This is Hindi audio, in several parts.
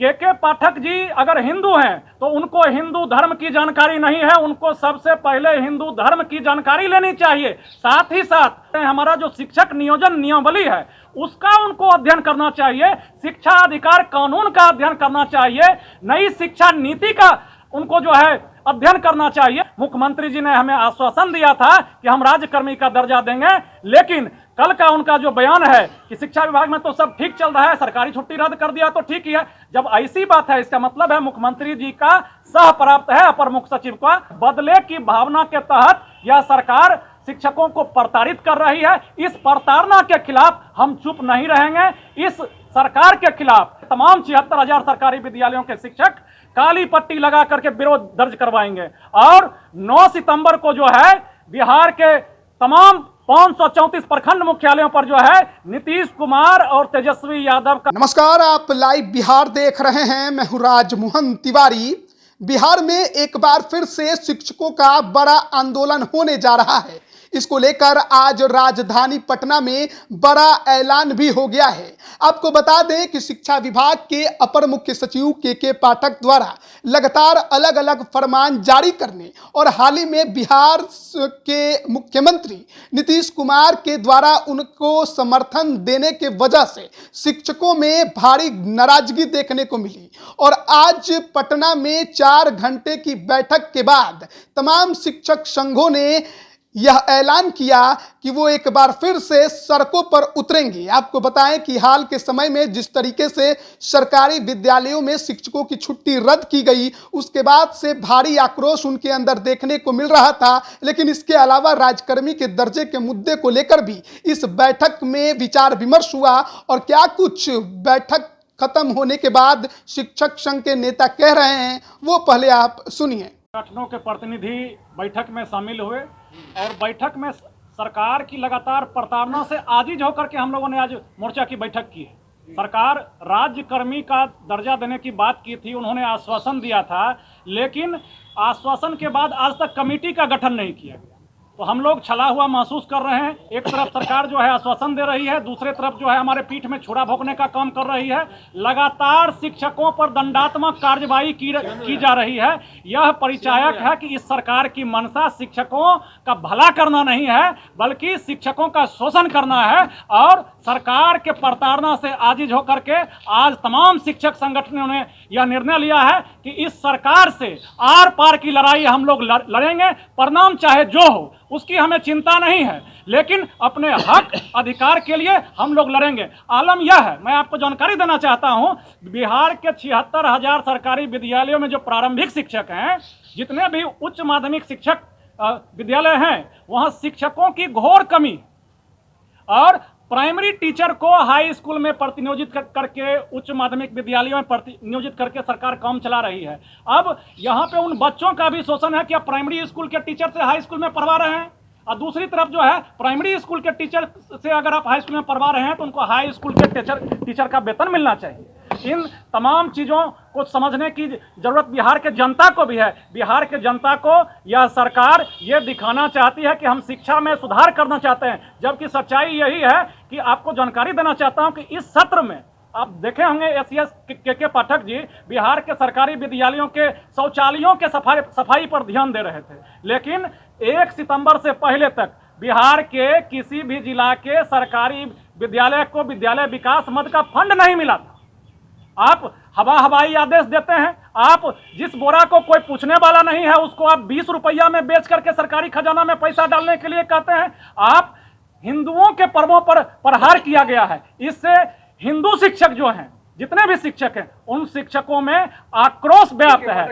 के पाठक जी अगर हिंदू हैं तो उनको हिंदू धर्म की जानकारी नहीं है, उनको सबसे पहले हिंदू धर्म की जानकारी लेनी चाहिए। साथ ही साथ हमारा जो शिक्षक नियोजन नियमावली है उसका उनको अध्ययन करना चाहिए, शिक्षा अधिकार कानून का अध्ययन करना चाहिए, नई शिक्षा नीति का उनको जो है अध्ययन करना चाहिए। मुख्यमंत्री जी ने हमें आश्वासन दिया था कि हम राज्यकर्मी का दर्जा देंगे, लेकिन कल का उनका जो बयान है कि शिक्षा विभाग में तो सब ठीक चल रहा है, सरकारी छुट्टी रद्द कर दिया तो ठीक ही है। जब ऐसी बात है इसका मतलब है मुख्यमंत्री जी का सह प्राप्त है अपर मुख्य सचिव का। बदले की भावना के तहत यह सरकार शिक्षकों को प्रताड़ित कर रही है। इस प्रताड़ना के खिलाफ हम चुप नहीं रहेंगे। इस सरकार के खिलाफ तमाम 76,000 सरकारी विद्यालयों के शिक्षक काली पट्टी लगा करके विरोध दर्ज करवाएंगे और 9 सितंबर को जो है बिहार के तमाम 534 प्रखंड मुख्यालयों पर जो है नीतीश कुमार और तेजस्वी यादव का। नमस्कार, आप लाइव बिहार देख रहे हैं। मैं हूं राजमोहन तिवारी। बिहार में एक बार फिर से शिक्षकों का बड़ा आंदोलन होने जा रहा है। इसको लेकर आज राजधानी पटना में बड़ा ऐलान भी हो गया है। आपको बता दें कि शिक्षा विभाग के अपर मुख्य सचिव के पाठक द्वारा लगातार अलग अलग फरमान जारी करने और हाल ही में बिहार के मुख्यमंत्री नीतीश कुमार के द्वारा उनको समर्थन देने के वजह से शिक्षकों में भारी नाराजगी देखने को मिली और आज पटना में 4 घंटे की बैठक के बाद तमाम शिक्षक संघों ने यह ऐलान किया कि वो एक बार फिर से सड़कों पर उतरेंगे। आपको बताएं कि हाल के समय में जिस तरीके से सरकारी विद्यालयों में शिक्षकों की छुट्टी रद्द की गई, उसके बाद से भारी आक्रोश उनके अंदर देखने को मिल रहा था। लेकिन इसके अलावा राजकर्मी के दर्जे के मुद्दे को लेकर भी इस बैठक में विचार विमर्श हुआ और क्या कुछ बैठक खत्म होने के बाद शिक्षक संघ के नेता कह रहे हैं वो पहले आप सुनिए। संगठनों के प्रतिनिधि बैठक में शामिल हुए और बैठक में सरकार की लगातार प्रताड़ना से आजिज होकर के हम लोगों ने आज मोर्चा की बैठक की है। सरकार राज्यकर्मी का दर्जा देने की बात की थी, उन्होंने आश्वासन दिया था, लेकिन आश्वासन के बाद आज तक कमेटी का गठन नहीं किया गया। तो हम लोग छला हुआ महसूस कर रहे हैं। एक तरफ सरकार जो है आश्वासन दे रही है, दूसरे तरफ जो है हमारे पीठ में छुरा भोंकने का काम कर रही है। लगातार शिक्षकों पर दंडात्मक कार्रवाई की जा रही है। यह परिचायक है कि इस सरकार की मंशा शिक्षकों का भला करना नहीं है, बल्कि शिक्षकों का शोषण करना है। और सरकार के प्रताड़ना से आजिज होकर के आज तमाम शिक्षक संगठनों ने यह निर्णय लिया है कि इस सरकार से आर पार की लड़ाई हम लोग लड़ेंगे। परिणाम चाहे जो हो उसकी हमें चिंता नहीं है, लेकिन अपने हक अधिकार के लिए हम लोग लड़ेंगे। आलम यह है, मैं आपको जानकारी देना चाहता हूं, बिहार के 76,000 सरकारी विद्यालयों में जो प्रारंभिक शिक्षक हैं, जितने भी उच्च माध्यमिक शिक्षक विद्यालय हैं, वहां शिक्षकों की घोर कमी और प्राइमरी टीचर को हाई स्कूल में प्रतिनियोजित करके उच्च माध्यमिक विद्यालयों में प्रतिनियोजित करके सरकार काम चला रही है। अब यहाँ पे उन बच्चों का भी शोषण है कि आप प्राइमरी स्कूल के टीचर से हाई स्कूल में पढ़वा रहे हैं, और दूसरी तरफ जो है प्राइमरी स्कूल के टीचर से अगर आप हाई स्कूल में पढ़वा रहे हैं तो उनको हाई स्कूल के टीचर का वेतन मिलना चाहिए। इन तमाम चीज़ों को समझने की जरूरत बिहार के जनता को भी है। बिहार के जनता को यह सरकार ये दिखाना चाहती है कि हम शिक्षा में सुधार करना चाहते हैं, जबकि सच्चाई यही है कि आपको जानकारी देना चाहता हूं कि इस सत्र में आप देखे होंगे एसीएस के पाठक जी बिहार के सरकारी विद्यालयों के शौचालयों के सफाई पर ध्यान दे रहे थे, लेकिन 1 सितंबर से पहले तक बिहार के किसी भी जिला के सरकारी विद्यालय को विद्यालय विकास मद का फंड नहीं मिला था। आप हवाई आदेश देते हैं, आप जिस बोरा को कोई पूछने वाला नहीं है उसको आप 20 रुपया में बेच करके सरकारी खजाना में पैसा डालने के लिए कहते हैं। आप हिंदुओं के पर्वों पर प्रहार किया गया है। इससे हिंदू शिक्षक जो हैं, जितने भी शिक्षक हैं, उन शिक्षकों में आक्रोश व्याप्त है।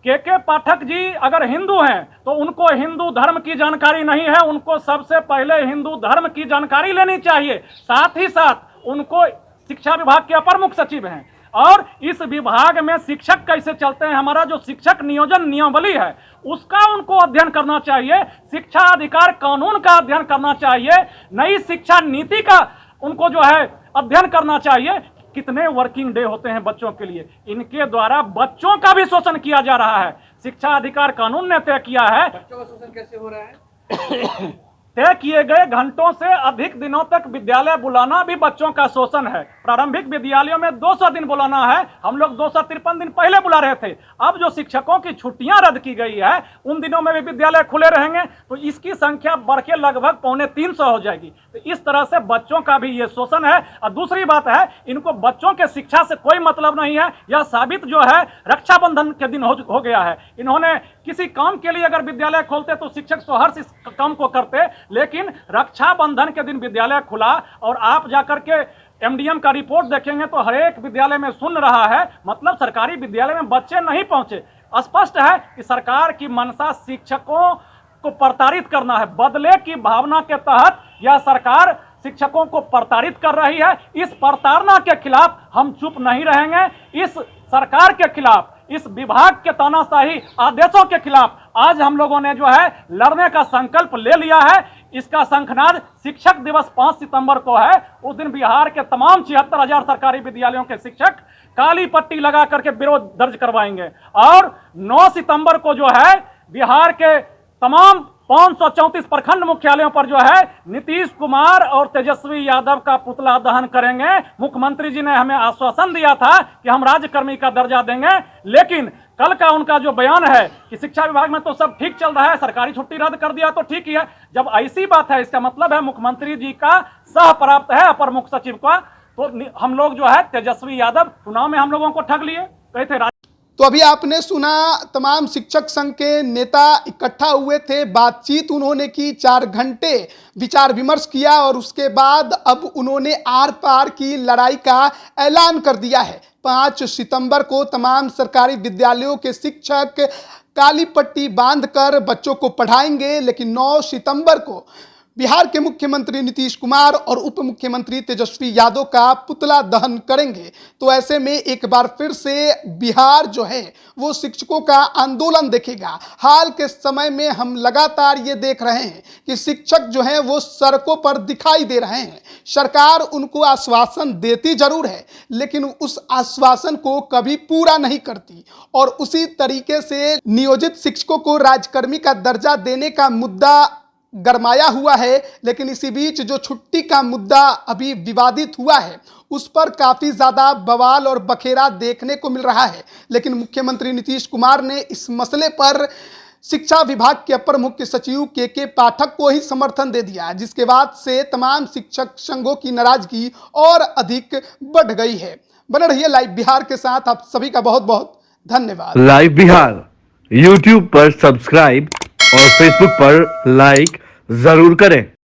के पाठक जी अगर हिंदू हैं तो उनको हिंदू धर्म की जानकारी नहीं है, उनको सबसे पहले हिंदू धर्म की जानकारी लेनी चाहिए। साथ ही साथ उनको शिक्षा विभाग के अपर मुख्य सचिव हैं और इस विभाग में शिक्षक कैसे चलते हैं, हमारा जो शिक्षक नियोजन नियमावली है उसका उनको अध्ययन करना चाहिए, शिक्षा अधिकार कानून का अध्ययन करना चाहिए, नई शिक्षा नीति का उनको जो है अध्ययन करना चाहिए। कितने वर्किंग डे होते हैं बच्चों के लिए, इनके द्वारा बच्चों का भी शोषण किया जा रहा है। शिक्षा अधिकार कानून ने तय किया है। बच्चों का शोषण कैसे हो रहा है? तय किए गए घंटों से अधिक दिनों तक विद्यालय बुलाना भी बच्चों का शोषण है। प्रारंभिक विद्यालयों में 200 दिन बुलाना है, हम लोग 253 दिन पहले बुला रहे थे। अब जो शिक्षकों की छुट्टियां रद्द की गई है, उन दिनों में भी विद्यालय खुले रहेंगे, तो इसकी संख्या बढ़ के लगभग 250 हो जाएगी। तो इस तरह से बच्चों का भी ये शोषण है। और दूसरी बात है, इनको बच्चों के शिक्षा से कोई मतलब नहीं है। यह साबित जो है रक्षाबंधन के दिन हो गया है। इन्होंने किसी काम के लिए अगर विद्यालय खोलते तो शिक्षक सहर्ष इस काम को करते, लेकिन रक्षाबंधन के दिन विद्यालय खुला। और आप जाकर के एमडीएम का रिपोर्ट देखेंगे तो हर एक विद्यालय में सुन रहा है, मतलब सरकारी विद्यालय में बच्चे नहीं पहुंचे। स्पष्ट है कि सरकार की मंशा शिक्षकों को प्रताड़ित करना है। बदले की भावना के तहत यह सरकार शिक्षकों को प्रताड़ित कर रही है। इस प्रताड़ना के खिलाफ हम चुप नहीं रहेंगे। इस सरकार के खिलाफ, इस विभाग के तानाशाही आदेशों के खिलाफ आज हम लोगों ने जो है लड़ने का संकल्प ले लिया है। इसका शंखनाद शिक्षक दिवस 5 सितंबर को है। उस दिन बिहार के तमाम 76,000 सरकारी विद्यालयों के शिक्षक काली पट्टी लगा करके विरोध दर्ज करवाएंगे। और 9 सितंबर को जो है बिहार के तमाम 534 प्रखंड मुख्यालयों पर जो है नीतीश कुमार और तेजस्वी यादव का पुतला दहन करेंगे। मुख्यमंत्री जी ने हमें आश्वासन दिया था कि हम राज्यकर्मी का दर्जा देंगे, लेकिन कल का उनका जो बयान है कि शिक्षा विभाग में तो सब ठीक चल रहा है, सरकारी छुट्टी रद्द कर दिया तो ठीक ही है। जब ऐसी बात है, इसका मतलब है मुख्यमंत्री जी का सह प्राप्त है अपर मुख्य सचिव का। तो हम लोग जो है तेजस्वी यादव चुनाव में हम लोगों को ठग लिए, कहे थे। तो अभी आपने सुना, तमाम शिक्षक संघ के नेता इकट्ठा हुए थे, बातचीत उन्होंने की, 4 घंटे विचार विमर्श किया और उसके बाद अब उन्होंने आर पार की लड़ाई का ऐलान कर दिया है। 5 सितंबर को तमाम सरकारी विद्यालयों के शिक्षक काली पट्टी बांधकर बच्चों को पढ़ाएंगे, लेकिन 9 सितंबर को बिहार के मुख्यमंत्री नीतीश कुमार और उप मुख्यमंत्री तेजस्वी यादव का पुतला दहन करेंगे। तो ऐसे में एक बार फिर से बिहार जो है वो शिक्षकों का आंदोलन देखेगा। हाल के समय में हम लगातार ये देख रहे हैं कि शिक्षक जो हैं वो सड़कों पर दिखाई दे रहे हैं। सरकार उनको आश्वासन देती जरूर है, लेकिन उस आश्वासन को कभी पूरा नहीं करती। और उसी तरीके से नियोजित शिक्षकों को राज्यकर्मी का दर्जा देने का मुद्दा गरमाया हुआ है, लेकिन इसी बीच जो छुट्टी का मुद्दा अभी विवादित हुआ है उस पर काफ़ी ज़्यादा बवाल और बखेरा देखने को मिल रहा है। लेकिन मुख्यमंत्री नीतीश कुमार ने इस मसले पर शिक्षा विभाग के अपर मुख्य सचिव के पाठक को ही समर्थन दे दिया, जिसके बाद से तमाम शिक्षक संघों की नाराजगी और अधिक बढ़ गई है। बने रहिए लाइव बिहार के साथ। आप सभी का बहुत बहुत धन्यवाद। लाइव बिहार यूट्यूब पर सब्सक्राइब और फेसबुक पर लाइक जरूर करें।